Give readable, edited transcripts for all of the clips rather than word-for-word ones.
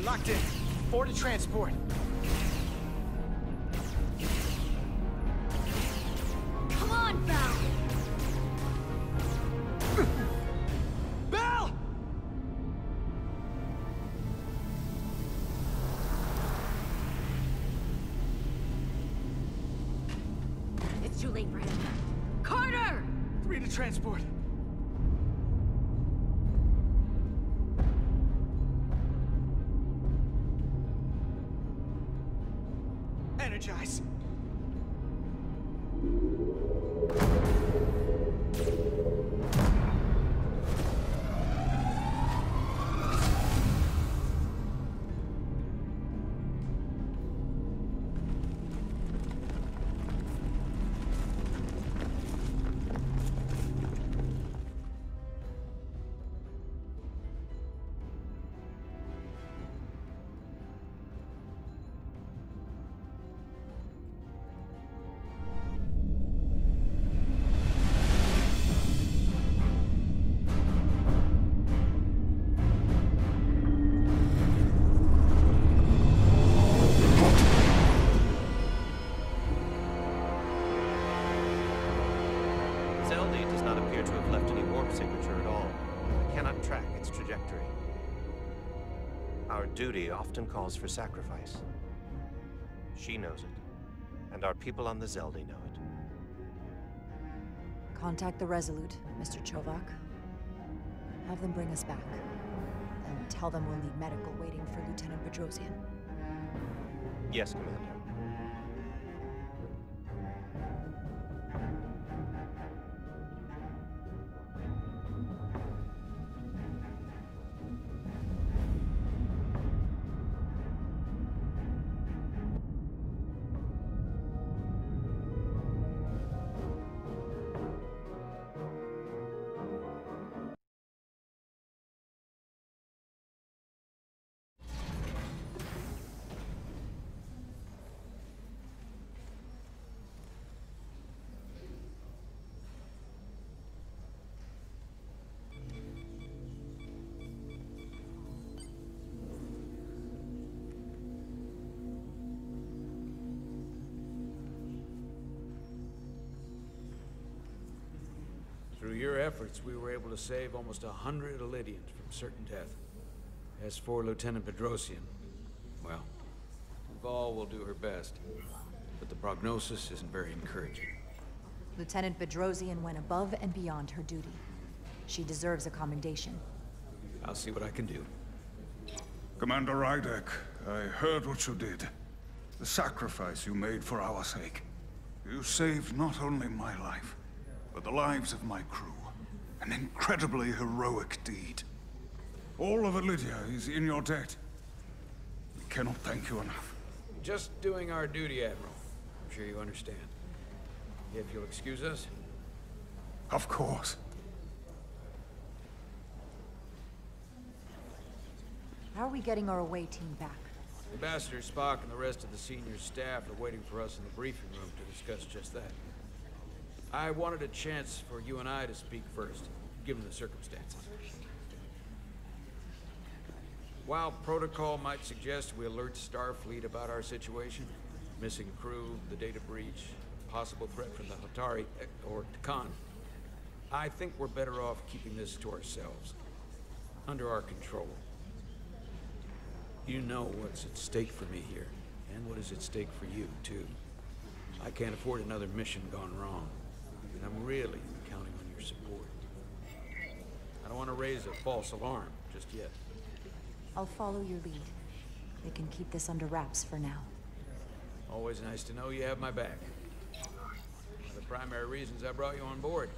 Locked in. 4 to transport. Come on, Val! Bell! It's too late for him. Carter! 3 to transport. Energize. Our duty often calls for sacrifice. She knows it, and our people on the Zeldi know it. Contact the Resolute, Mr. Chovak. Have them bring us back. And tell them we'll need medical waiting for Lieutenant Bedrosian. Yes, Commander. Through your efforts, we were able to save almost 100 Elydians from certain death. As for Lieutenant Bedrosian, well, Val will do her best, but the prognosis isn't very encouraging. Lieutenant Bedrosian went above and beyond her duty. She deserves a commendation. I'll see what I can do. Commander Rydek, I heard what you did. The sacrifice you made for our sake. You saved not only my life, but the lives of my crew. An incredibly heroic deed. All of Elydia is in your debt. We cannot thank you enough. Just doing our duty, Admiral. I'm sure you understand. If you'll excuse us. Of course. How are we getting our away team back? Ambassador Spock and the rest of the senior staff are waiting for us in the briefing room to discuss just that. I wanted a chance for you and I to speak first, given the circumstances. While protocol might suggest we alert Starfleet about our situation, missing crew, the data breach, possible threat from the Hatari, or Khan, I think we're better off keeping this to ourselves, under our control. You know what's at stake for me here, and what is at stake for you, too. I can't afford another mission gone wrong. And I'm really counting on your support. I don't want to raise a false alarm just yet. I'll follow your lead. They can keep this under wraps for now. Always nice to know you have my back. One of the primary reasons I brought you on board.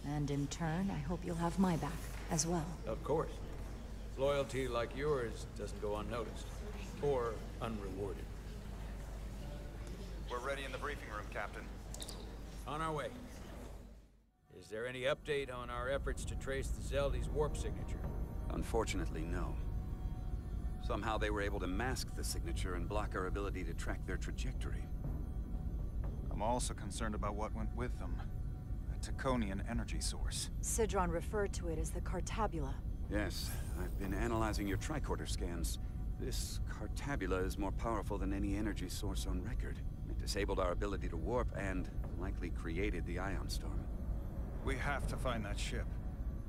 And in turn, I hope you'll have my back as well. Of course. Loyalty like yours doesn't go unnoticed. Or unrewarded. We're ready in the briefing room, Captain. On our way. Is there any update on our efforts to trace the Zeldi's warp signature? Unfortunately, no. Somehow they were able to mask the signature and block our ability to track their trajectory. I'm also concerned about what went with them. A Taconian energy source. Sidron referred to it as the Cartabula. Yes, I've been analyzing your tricorder scans. This Cartabula is more powerful than any energy source on record. It disabled our ability to warp and likely created the ion storm. We have to find that ship.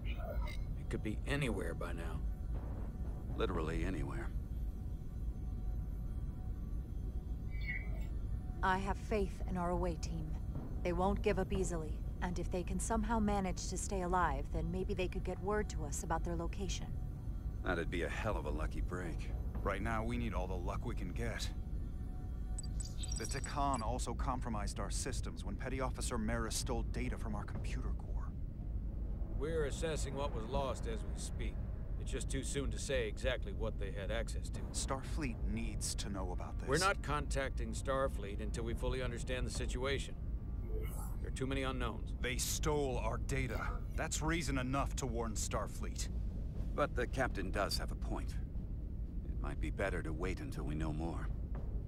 It could be anywhere by now. Literally anywhere. I have faith in our away team. They won't give up easily, and if they can somehow manage to stay alive, then maybe they could get word to us about their location. That'd be a hell of a lucky break. Right now, we need all the luck we can get. The Takan also compromised our systems when Petty Officer Maris stole data from our computer core. We're assessing what was lost as we speak. It's just too soon to say exactly what they had access to. Starfleet needs to know about this. We're not contacting Starfleet until we fully understand the situation. There are too many unknowns. They stole our data. That's reason enough to warn Starfleet. But the captain does have a point. It might be better to wait until we know more.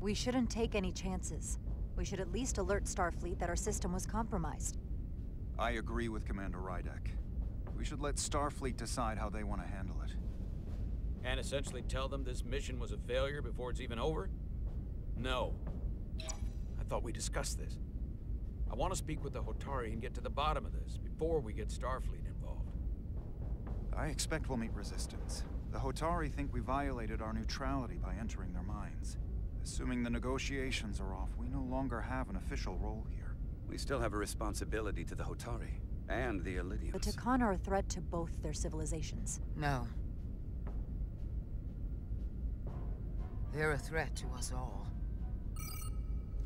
We shouldn't take any chances. We should at least alert Starfleet that our system was compromised. I agree with Commander Rydek. We should let Starfleet decide how they want to handle it. And essentially tell them this mission was a failure before it's even over? No. I thought we discussed this. I want to speak with the Hotari and get to the bottom of this before we get Starfleet involved. I expect we'll meet resistance. The Hotari think we violated our neutrality by entering their minds. Assuming the negotiations are off, we no longer have an official role here. We still have a responsibility to the Hotari and the Elydians. The Takan are a threat to both their civilizations. No. They're a threat to us all.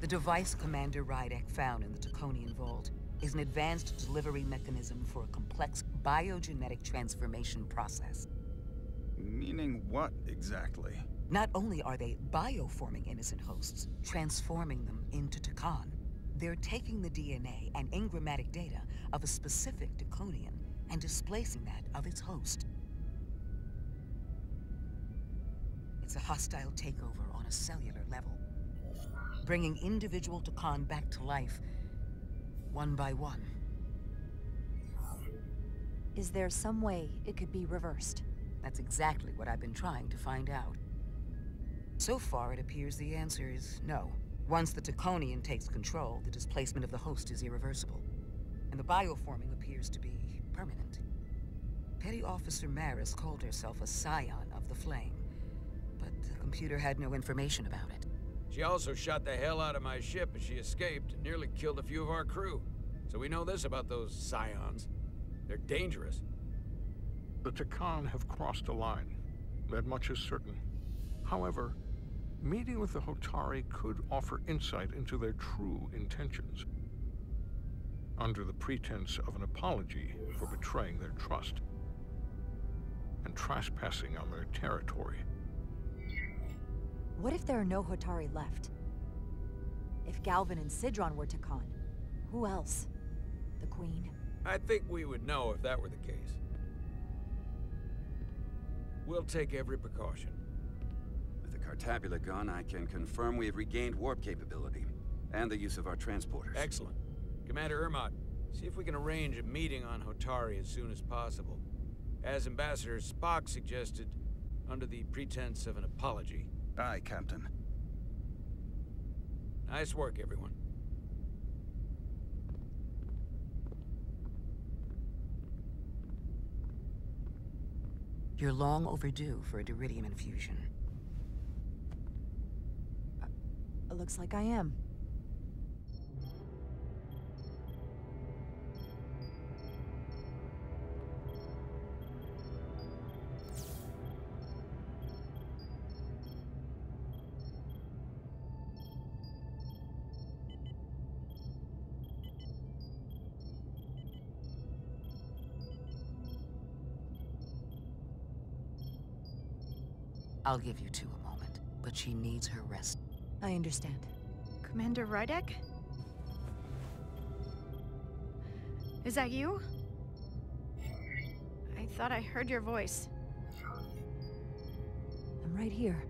The device Commander Rydek found in the Taconian Vault is an advanced delivery mechanism for a complex biogenetic transformation process. Meaning what, exactly? Not only are they bioforming innocent hosts, transforming them into Takan, they're taking the DNA and engrammatic data of a specific Taconian and displacing that of its host. It's a hostile takeover on a cellular level, bringing individual Takan back to life, one by one. Is there some way it could be reversed? That's exactly what I've been trying to find out. So far, it appears the answer is no. Once the Taconian takes control, the displacement of the host is irreversible, and the bioforming appears to be permanent. Petty Officer Maris called herself a scion of the Flame, but the computer had no information about it. She also shot the hell out of my ship as she escaped and nearly killed a few of our crew. So we know this about those scions. They're dangerous. The Takan have crossed a line. That much is certain. However, meeting with the Hotari could offer insight into their true intentions, under the pretense of an apology for betraying their trust and trespassing on their territory. What if there are no Hotari left? If Galvin and Sidron were Takan, who else? The Queen? I think we would know if that were the case. We'll take every precaution. With the Cartabula gone, I can confirm we have regained warp capability and the use of our transporters. Excellent. Commander Ermot, see if we can arrange a meeting on Hotari as soon as possible. As Ambassador Spock suggested, under the pretense of an apology. Aye, Captain. Nice work, everyone. You're long overdue for a Diridium infusion. It looks like I am. I'll give you two a moment, but she needs her rest. I understand. Commander Rydek? Is that you? I thought I heard your voice. I'm right here.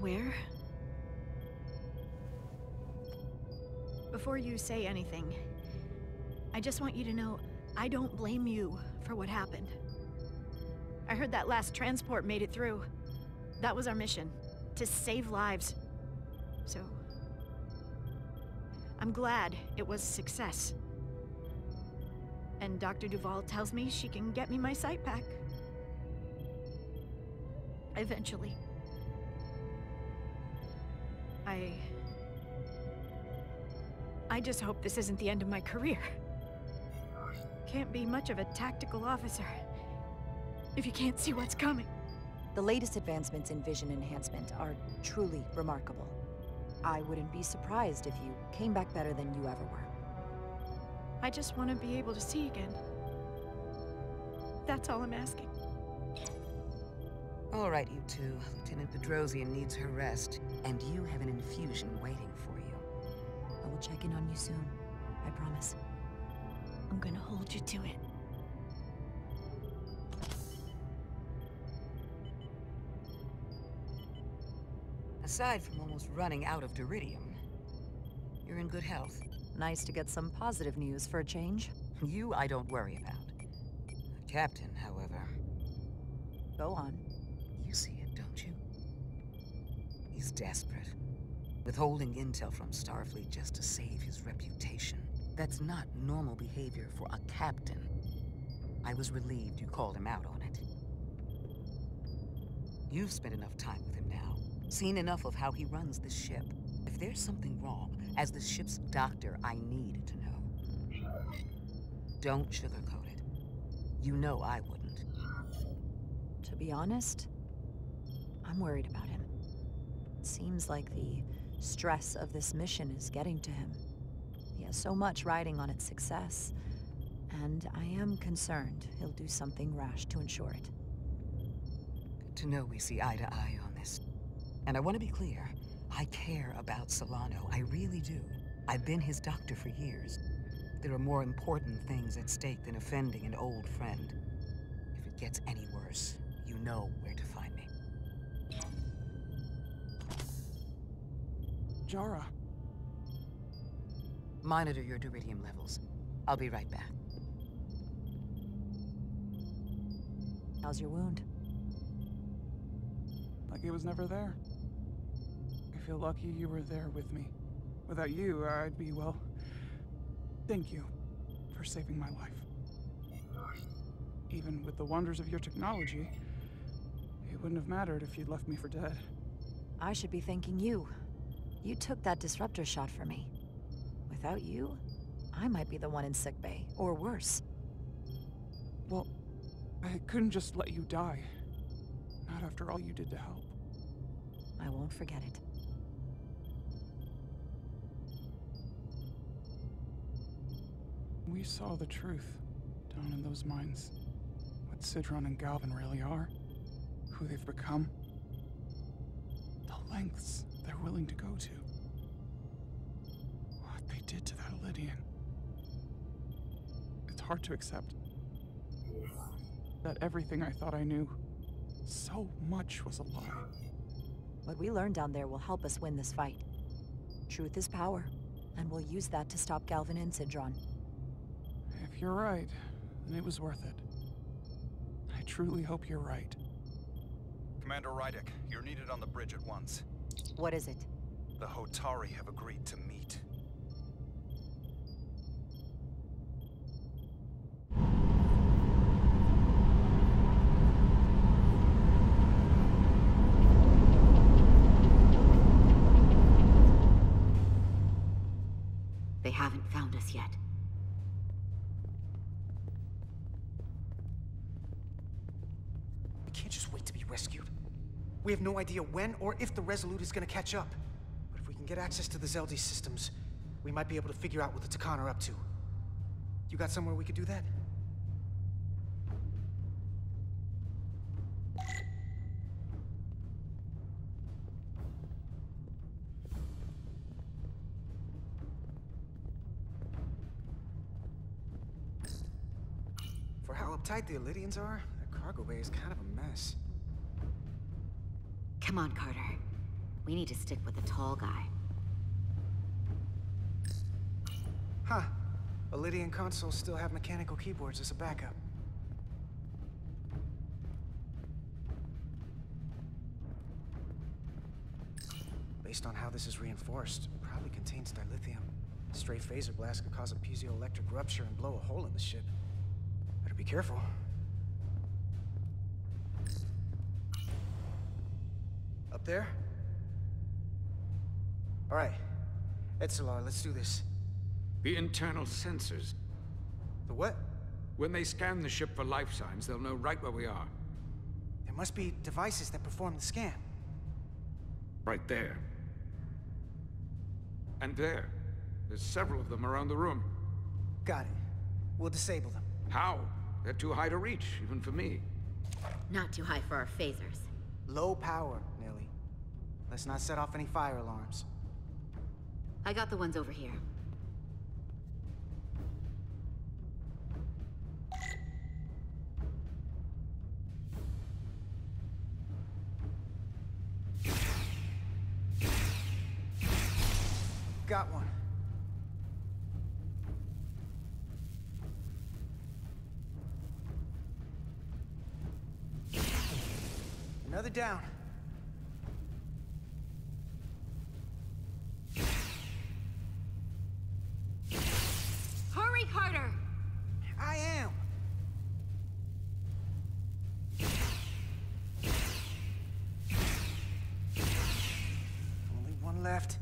Where? Before you say anything, I just want you to know, I don't blame you for what happened. I heard that last transport made it through. That was our mission, to save lives. So, I'm glad it was a success. And Dr. Duval tells me she can get me my sight back. Eventually. I just hope this isn't the end of my career. Can't be much of a tactical officer if you can't see what's coming. The latest advancements in vision enhancement are truly remarkable. I wouldn't be surprised if you came back better than you ever were. I just want to be able to see again. That's all I'm asking. All right, you two. Lieutenant Bedrosian needs her rest, and you have an infusion waiting for you. I will check in on you soon. I promise. I'm gonna hold you to it. Aside from almost running out of Duridium, you're in good health. Nice to get some positive news for a change. You, I don't worry about. The captain, however... Go on. You see it, don't you? He's desperate. Withholding intel from Starfleet just to save his reputation. That's not normal behavior for a captain. I was relieved you called him out on it. You've spent enough time with him now. Seen enough of how he runs this ship. If there's something wrong, as the ship's doctor, I need to know. Don't sugarcoat it. You know I wouldn't. To be honest, I'm worried about him. It seems like the stress of this mission is getting to him. He has so much riding on its success, and I am concerned he'll do something rash to ensure it. Good to know we see eye to eye on this. And I want to be clear, I care about Solano, I really do. I've been his doctor for years. There are more important things at stake than offending an old friend. If it gets any worse, you know where to find me. Jara. Monitor your Duridium levels. I'll be right back. How's your wound? Like it was never there. I feel lucky you were there with me. Without you, I'd be, well... Thank you for saving my life. Even with the wonders of your technology, it wouldn't have mattered if you'd left me for dead. I should be thanking you. You took that disruptor shot for me. Without you, I might be the one in sickbay, or worse. Well, I couldn't just let you die. Not after all you did to help. I won't forget it. We saw the truth down in those mines. What Sidron and Galvin really are. Who they've become. The lengths they're willing to go to. What they did to that Lydian. It's hard to accept. That everything I thought I knew, so much was a lie. What we learned down there will help us win this fight. Truth is power, and we'll use that to stop Galvin and Sidron. If you're right, then it was worth it. I truly hope you're right. Commander Rydek, you're needed on the bridge at once. What is it? The Hotari have agreed to meet. They haven't found us yet. We can't just wait to be rescued. We have no idea when or if the Resolute is gonna catch up. But if we can get access to the Zeldi systems, we might be able to figure out what the Takan are up to. You got somewhere we could do that? For how uptight the Elydians are, their cargo bay is kind of a mess. Come on, Carter. We need to stick with the tall guy. Huh. Lydian consoles still have mechanical keyboards as a backup. Based on how this is reinforced, it probably contains dilithium. A stray phaser blast could cause a piezoelectric rupture and blow a hole in the ship. Better be careful. Up there? All right. Etzelar, let's do this. The internal sensors. The what? When they scan the ship for life signs, they'll know right where we are. There must be devices that perform the scan. Right there. And there. There's several of them around the room. Got it. We'll disable them. How? They're too high to reach, even for me. Not too high for our phasers. Low power, Nelly. Let's not set off any fire alarms. I got the ones over here. Got one. Another down. Hurry, Carter! I am. Only one left.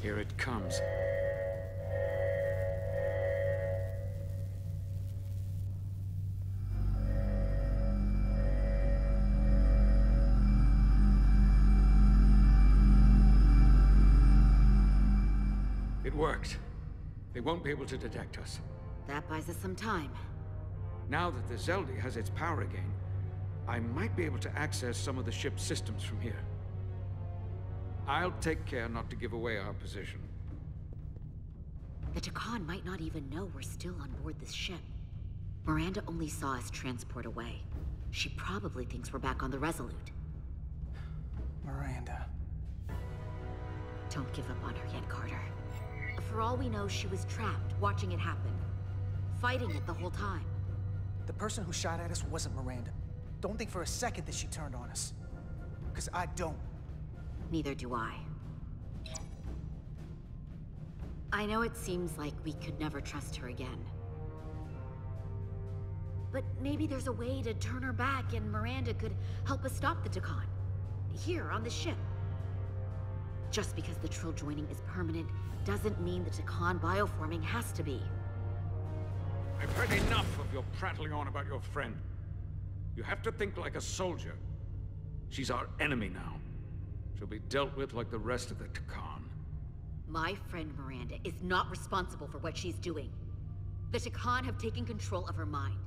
Here it comes. It worked. They won't be able to detect us. That buys us some time. Now that the Zeldi has its power again, I might be able to access some of the ship's systems from here. I'll take care not to give away our position. The Takan might not even know we're still on board this ship. Miranda only saw us transport away. She probably thinks we're back on the Resolute. Miranda. Don't give up on her yet, Carter. For all we know, she was trapped, watching it happen. Fighting it the whole time. The person who shot at us wasn't Miranda. Don't think for a second that she turned on us. Because I don't. Neither do I. I know it seems like we could never trust her again. But maybe there's a way to turn her back and Miranda could help us stop the Takan. Here, on the ship. Just because the Trill joining is permanent doesn't mean the Takan bioforming has to be. I've heard enough of your prattling on about your friend. You have to think like a soldier. She's our enemy now. She'll be dealt with like the rest of the Takan. My friend Miranda is not responsible for what she's doing. The Takan have taken control of her mind.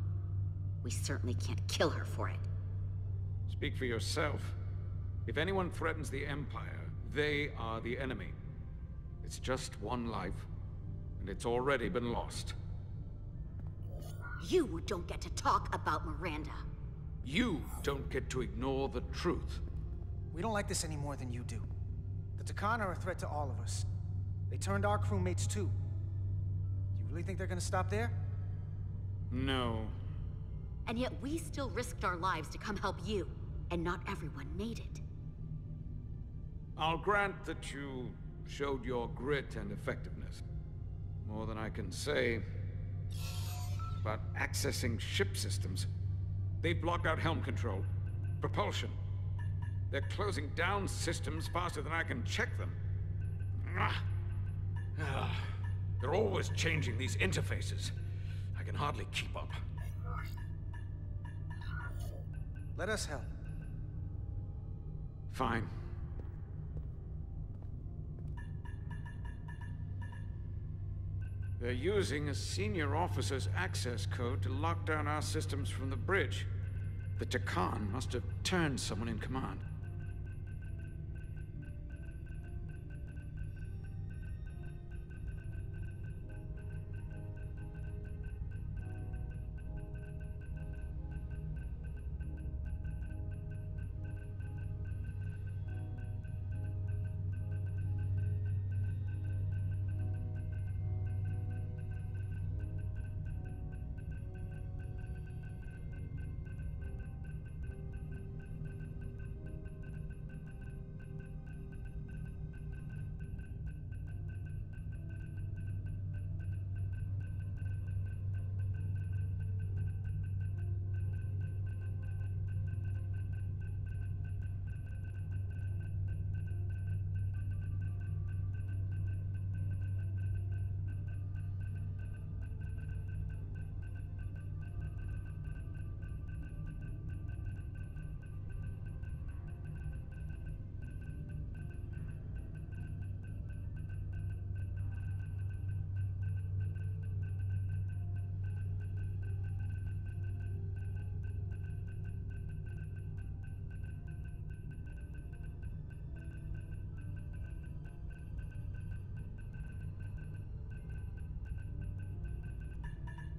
We certainly can't kill her for it. Speak for yourself. If anyone threatens the Empire, they are the enemy. It's just one life, and it's already been lost. You don't get to talk about Miranda. You don't get to ignore the truth. We don't like this any more than you do. The Takan are a threat to all of us. They turned our crewmates too. Do you really think they're gonna stop there? No. And yet we still risked our lives to come help you, and not everyone made it. I'll grant that you showed your grit and effectiveness. More than I can say about accessing ship systems. They blocked out helm control, propulsion. They're closing down systems faster than I can check them. They're always changing these interfaces. I can hardly keep up. Let us help. Fine. They're using a senior officer's access code to lock down our systems from the bridge. The Takan must have turned someone in command.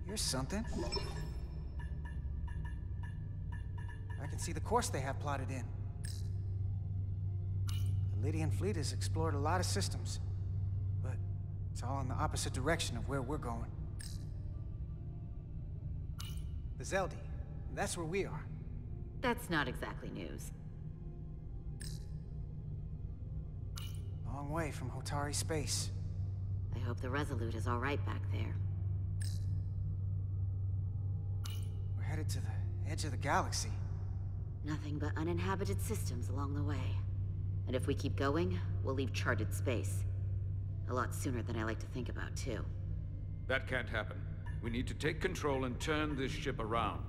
Here's something. I can see the course they have plotted in. The Lydian fleet has explored a lot of systems, but it's all in the opposite direction of where we're going. The Zeldi, that's where we are. That's not exactly news. Long way from Hotari space. I hope the Resolute is all right back there. We're headed to the edge of the galaxy. Nothing but uninhabited systems along the way. And if we keep going, we'll leave charted space. A lot sooner than I like to think about, too. That can't happen. We need to take control and turn this ship around.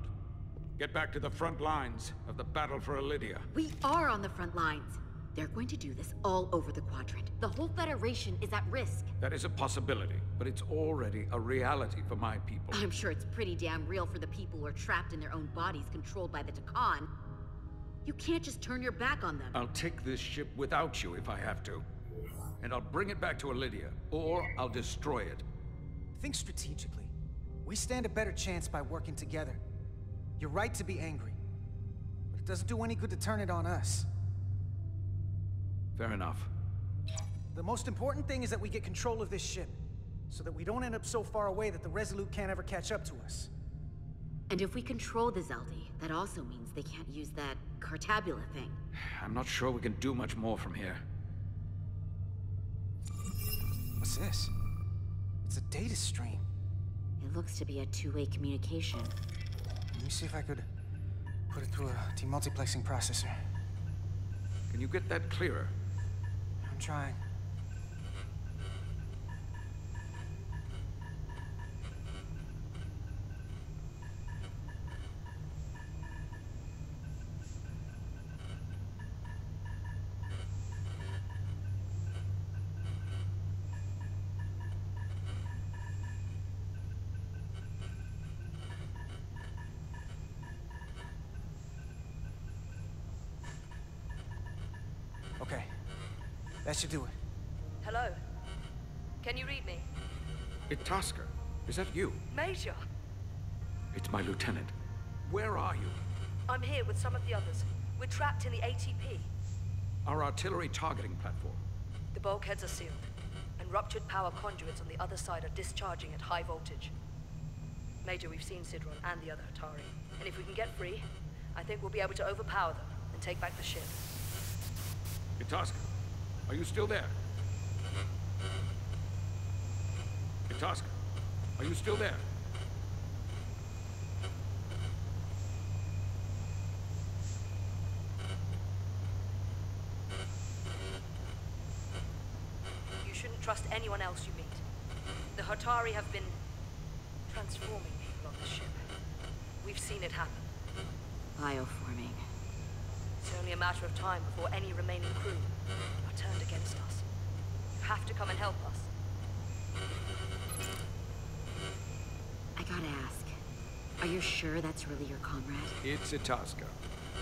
Get back to the front lines of the battle for Elydia. We are on the front lines. They're going to do this all over the quadrant. The whole Federation is at risk. That is a possibility, but it's already a reality for my people. I'm sure it's pretty damn real for the people who are trapped in their own bodies controlled by the Takan. You can't just turn your back on them. I'll take this ship without you if I have to. And I'll bring it back to Elydia, or I'll destroy it. Think strategically. We stand a better chance by working together. You're right to be angry, but it doesn't do any good to turn it on us. Fair enough. The most important thing is that we get control of this ship, so that we don't end up so far away that the Resolute can't ever catch up to us. And if we control the Zeldi, that also means they can't use that Cartabula thing. I'm not sure we can do much more from here. What's this? It's a data stream. It looks to be a two-way communication. Let me see if I could put it through a demultiplexing processor. Can you get that clearer? I'm trying. Okay. That should do it. Hello? Can you read me? Itaska, is that you? Major! It's my lieutenant. Where are you? I'm here with some of the others. We're trapped in the ATP. Our artillery targeting platform. The bulkheads are sealed, and ruptured power conduits on the other side are discharging at high voltage. Major, we've seen Sidron and the other Hatari, and if we can get free, I think we'll be able to overpower them and take back the ship. Itaska, Are you still there? Itasca, are you still there? You shouldn't trust anyone else you meet. The Hatari have been transforming people on this ship. We've seen it happen. Bioforming. It's only a matter of time before any remaining crew are turned against us. You have to come and help us. I gotta ask, are you sure that's really your comrade? It's Itasca.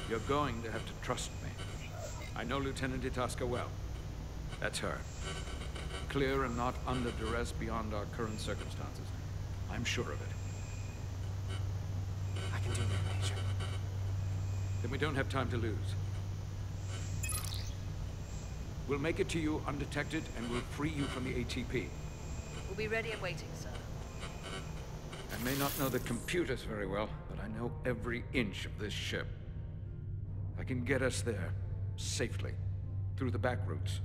You're going to have to trust me. I know Lieutenant Itasca well. That's her. Clear and not under duress beyond our current circumstances. I'm sure of it. I can do that, Major. Then we don't have time to lose. We'll make it to you undetected, and we'll free you from the ATP. We'll be ready and waiting, sir. I may not know the computers very well, but I know every inch of this ship. I can get us there, safely, through the back routes.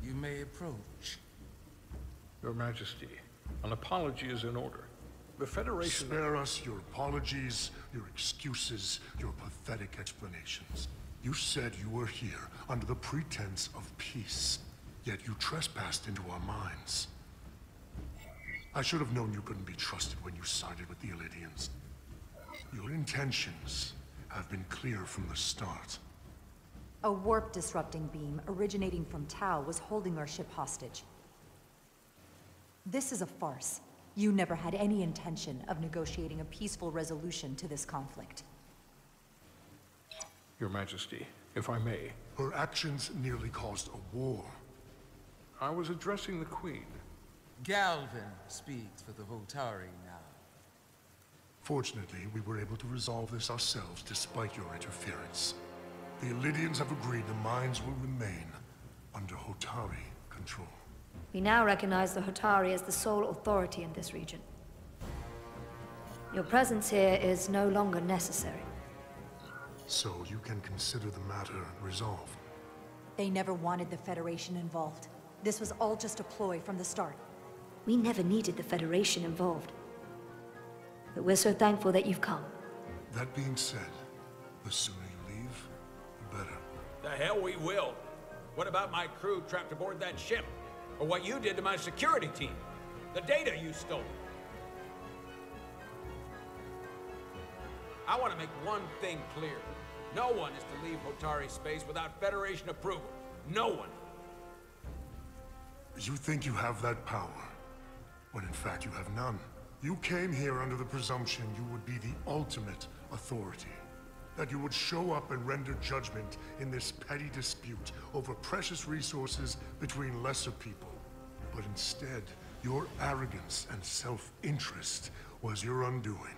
You may approach. Your Majesty, an apology is in order. The Federation... Spare us your apologies, your excuses, your pathetic explanations. You said you were here under the pretense of peace, yet you trespassed into our minds. I should have known you couldn't be trusted when you sided with the Illidians. Your intentions have been clear from the start. A warp-disrupting beam originating from Tau was holding our ship hostage. This is a farce. You never had any intention of negotiating a peaceful resolution to this conflict. Your Majesty, if I may. Her actions nearly caused a war. I was addressing the Queen. Galvin speaks for the Hotari now. Fortunately, we were able to resolve this ourselves despite your interference. The Illidians have agreed the mines will remain under Hotari control. We now recognize the Hotari as the sole authority in this region. Your presence here is no longer necessary. So you can consider the matter resolved. They never wanted the Federation involved. This was all just a ploy from the start. We never needed the Federation involved. But we're so thankful that you've come. That being said, the sooner you leave, the better. The hell we will. What about my crew trapped aboard that ship? Or what you did to my security team? The data you stole? I want to make one thing clear. No one is to leave Hotari space without Federation approval. No one. You think you have that power, when in fact you have none. You came here under the presumption you would be the ultimate authority. That you would show up and render judgment in this petty dispute over precious resources between lesser people. But instead, your arrogance and self-interest was your undoing.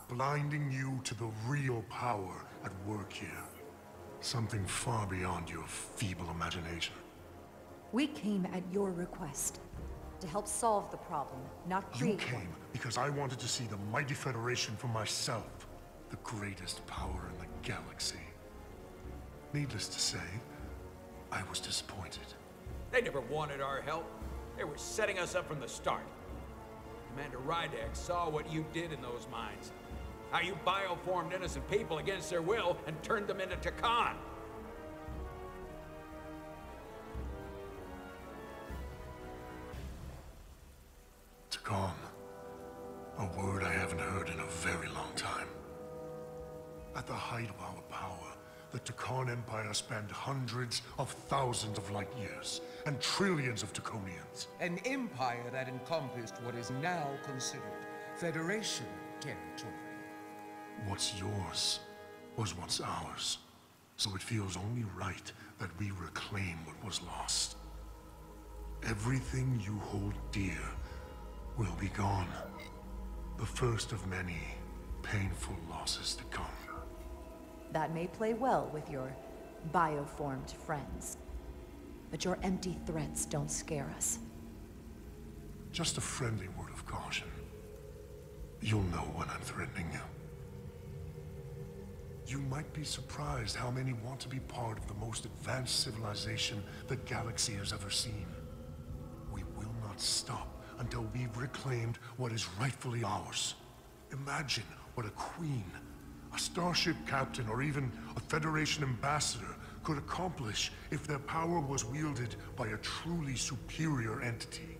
Blinding you to the real power at work here. Something far beyond your feeble imagination. We came at your request. To help solve the problem, not create You came because I wanted to see the mighty Federation for myself. The greatest power in the galaxy. Needless to say, I was disappointed. They never wanted our help. They were setting us up from the start. Commander Rydek saw what you did in those mines. How you bioformed innocent people against their will and turned them into Takan. Takan. A word I haven't heard in a very long time. At the height of our power, the Takan Empire spanned hundreds of thousands of light years, and trillions of Taconians. An empire that encompassed what is now considered Federation territory. What's yours was once ours, so it feels only right that we reclaim what was lost. Everything you hold dear will be gone. The first of many painful losses to come. That may play well with your bioformed friends. But your empty threats don't scare us. Just a friendly word of caution. You'll know when I'm threatening you. You might be surprised how many want to be part of the most advanced civilization the galaxy has ever seen. We will not stop until we've reclaimed what is rightfully ours. Imagine what a queen, a starship captain, or even a Federation ambassador could accomplish if their power was wielded by a truly superior entity.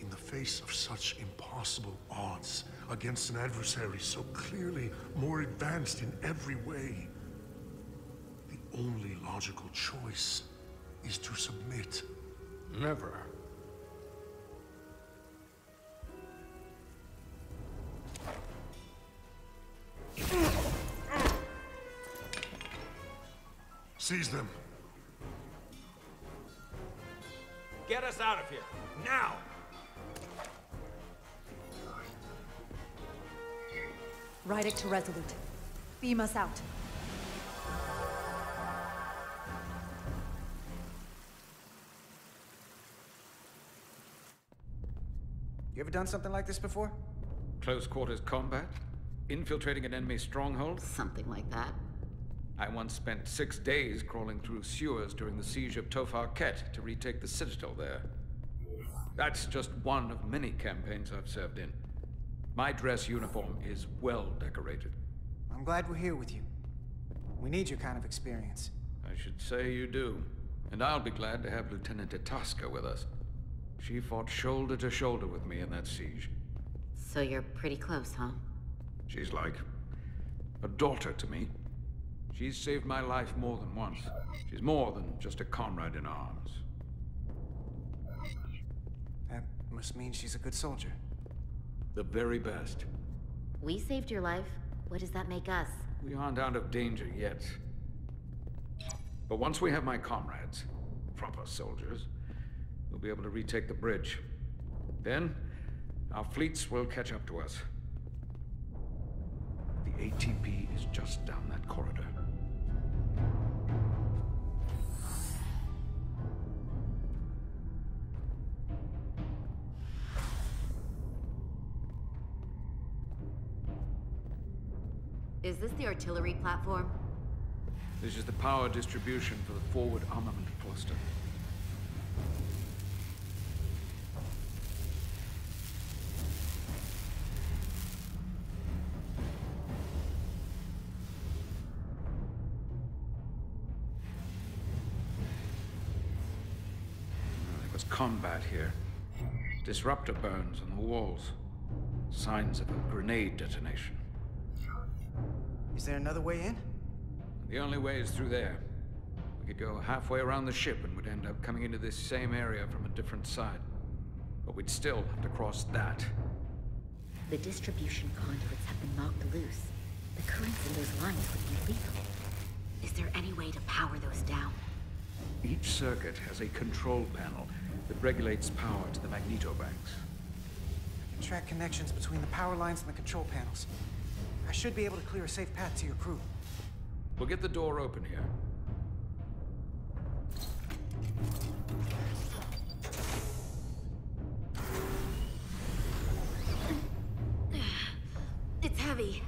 In the face of such impossible odds against an adversary so clearly more advanced in every way, the only logical choice is to submit. Never. Seize them. Get us out of here, now! Rydick to Resolute. Beam us out. You ever done something like this before? Close quarters combat? Infiltrating an enemy stronghold? Something like that. I once spent 6 days crawling through sewers during the siege of Tofar Ket to retake the citadel there. That's just one of many campaigns I've served in. My dress uniform is well decorated. I'm glad we're here with you. We need your kind of experience. I should say you do. And I'll be glad to have Lieutenant Itasca with us. She fought shoulder to shoulder with me in that siege. So you're pretty close, huh? She's like a daughter to me. She's saved my life more than once. She's more than just a comrade in arms. That must mean she's a good soldier. The very best. We saved your life. What does that make us? We aren't out of danger yet. But once we have my comrades, proper soldiers, we'll be able to retake the bridge. Then, our fleets will catch up to us. The ATP is just down that corridor. Is this the artillery platform? This is the power distribution for the forward armament cluster. There was combat here. Disruptor burns on the walls. Signs of a grenade detonation. Is there another way in? The only way is through there. We could go halfway around the ship and would end up coming into this same area from a different side. But we'd still have to cross that. The distribution conduits have been knocked loose. The currents in those lines would be lethal. Is there any way to power those down? Each circuit has a control panel that regulates power to the magnetobanks. I can track connections between the power lines and the control panels. I should be able to clear a safe path to your crew. We'll get the door open here. It's heavy.